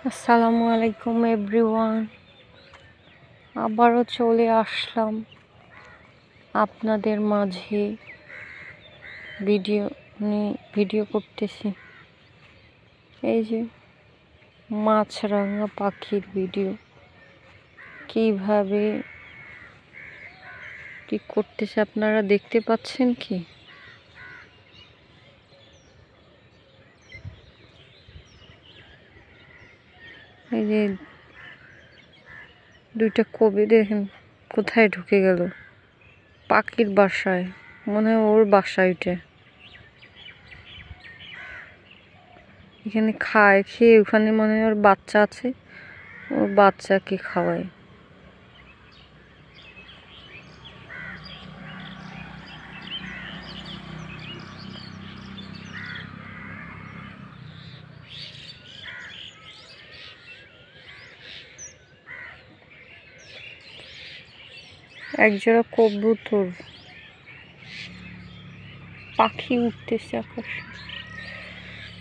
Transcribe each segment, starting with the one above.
আসসালামু আলাইকুম এভরিওয়ান। আবারও চলে আসলাম আপনাদের মাঝে ভিডিও করতেছি। এই যে মাছরাঙা পাখির ভিডিও কিভাবে কি করতেছে আপনারা দেখতে পাচ্ছেন কি? এই যে দুইটা কবি দেখেন কোথায় ঢুকে গেল, পাখির বাসায়, মনে হয় ওর বাসায় উঠে এখানে খায়, খেয়ে ওখানে মনে হয় ওর বাচ্চা আছে, ওর বাচ্চাকে খাওয়ায়। একজোড়া কবুতর, পাখি উঠতেছে আকাশে।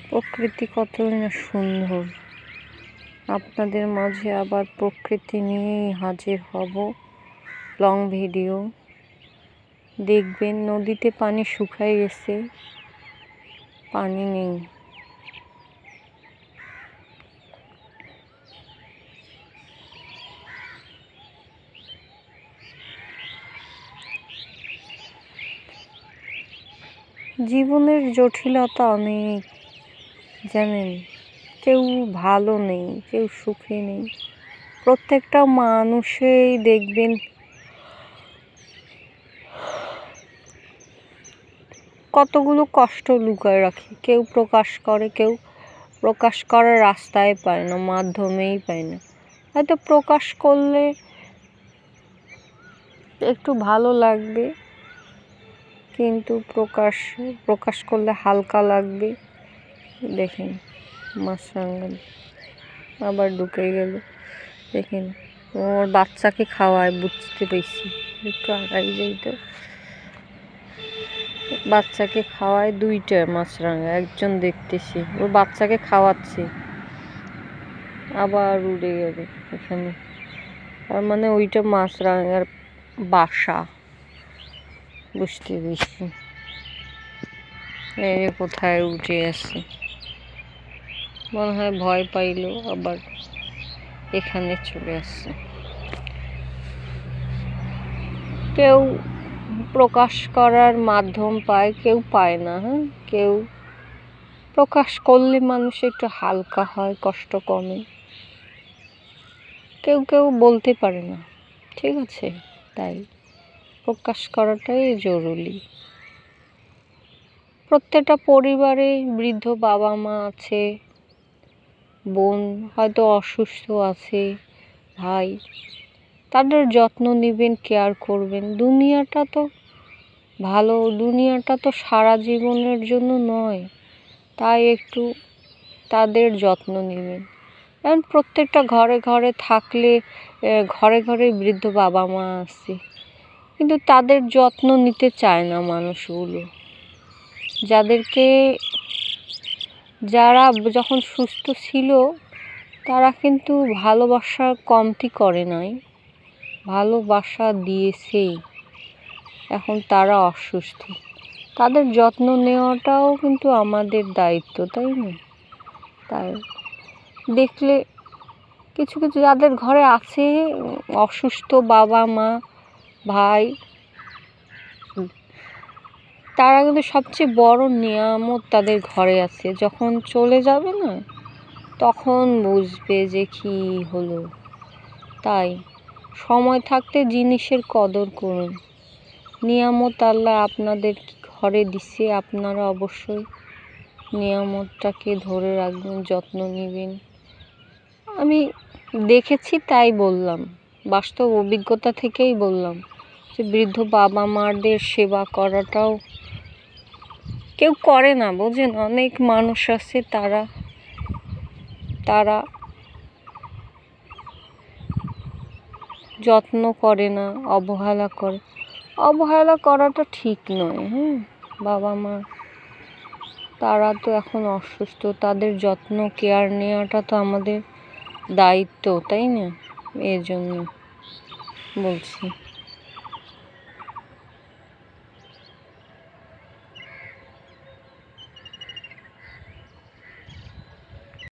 প্রকৃতি কত না সুন্দর। আপনাদের মাঝে আবার প্রকৃতি নিয়েই হাজির হব। লং ভিডিও দেখবেন। নদীতে পানি শুকায় গেছে, পানি নেই। জীবনের জটিলতা অনেক, জানেন। কেউ ভালো নেই, কেউ সুখী নেই। প্রত্যেকটা মানুষেই দেখবেন কতগুলো কষ্ট লুকায় রাখে। কেউ প্রকাশ করে, কেউ প্রকাশ করার রাস্তায় পায় না, মাধ্যমেই পায় না। হয়তো প্রকাশ করলে একটু ভালো লাগবে, কিন্তু প্রকাশ করলে হালকা লাগবে। দেখেন মাছরাঙা আবার ঢুকে গেল। দেখেন ওর বাচ্চাকে খাওয়ায়, বুঝতে পেরেছি। একটু আগাই যাই তো, বাচ্চাকে খাওয়ায় দুইটা মাছরাঙা, একজন দেখতেছি ওর বাচ্চাকে খাওয়াচ্ছে, আবার উড়ে গেল এখানে। আর মানে ওইটা মাছরাঙার বাসা, বুঝতে পেরেছি। এই কোথায় উঠে আসছে, মনে হয় ভয় পাইলো, আবার এখানে চলে আসছে। কেউ প্রকাশ করার মাধ্যম পায়, কেউ পায় না। কেউ প্রকাশ করলে মানুষ একটু হালকা হয়, কষ্ট কমে। কেউ কেউ বলতে পারে না, ঠিক আছে, তাই প্রকাশ করাটাই জরুরি। প্রত্যেকটা পরিবারে বৃদ্ধ বাবা মা আছে, বোন হয়তো অসুস্থ আছে, ভাই, তাদের যত্ন নেবেন, কেয়ার করবেন। দুনিয়াটা তো সারা জীবনের জন্য নয়, তাই একটু তাদের যত্ন নেবেন। কারণ প্রত্যেকটা ঘরে ঘরে থাকলে ঘরে ঘরে বৃদ্ধ বাবা মা আছে, কিন্তু তাদের যত্ন নিতে চায় না মানুষগুলো। যারা যখন সুস্থ ছিল তারা কিন্তু ভালোবাসার কমতি করে নাই, ভালোবাসা দিয়েছেই। এখন তারা অসুস্থ, তাদের যত্ন নেওয়াটাও কিন্তু আমাদের দায়িত্ব, তাই না? তাই দেখলে কিছু কিছু যাদের ঘরে আছে অসুস্থ বাবা মা ভাই, তারা কিন্তু সবচেয়ে বড় নিয়ামত তাদের ঘরে আছে। যখন চলে যাবে না, তখন বুঝবে যে কি হলো। তাই সময় থাকতে জিনিসের কদর করুন। নিয়ামত আল্লাহ আপনাদের ঘরে দিচ্ছে, আপনারা অবশ্যই নিয়ামতটাকে ধরে রাখবেন, যত্ন নেবেন। আমি দেখেছি তাই বললাম, বাস্তব অভিজ্ঞতা থেকেই বললাম যে বৃদ্ধ বাবা মাদের সেবা করাটাও কেউ করে না, বোঝেন। অনেক মানুষ আছে তারা যত্ন করে না, অবহেলা করাটা ঠিক নয়। বাবা মা তারা তো এখন অসুস্থ, তাদের যত্ন কেয়ার নেওয়াটা তো আমাদের দায়িত্ব, তাই না? এর জন্য বলছি।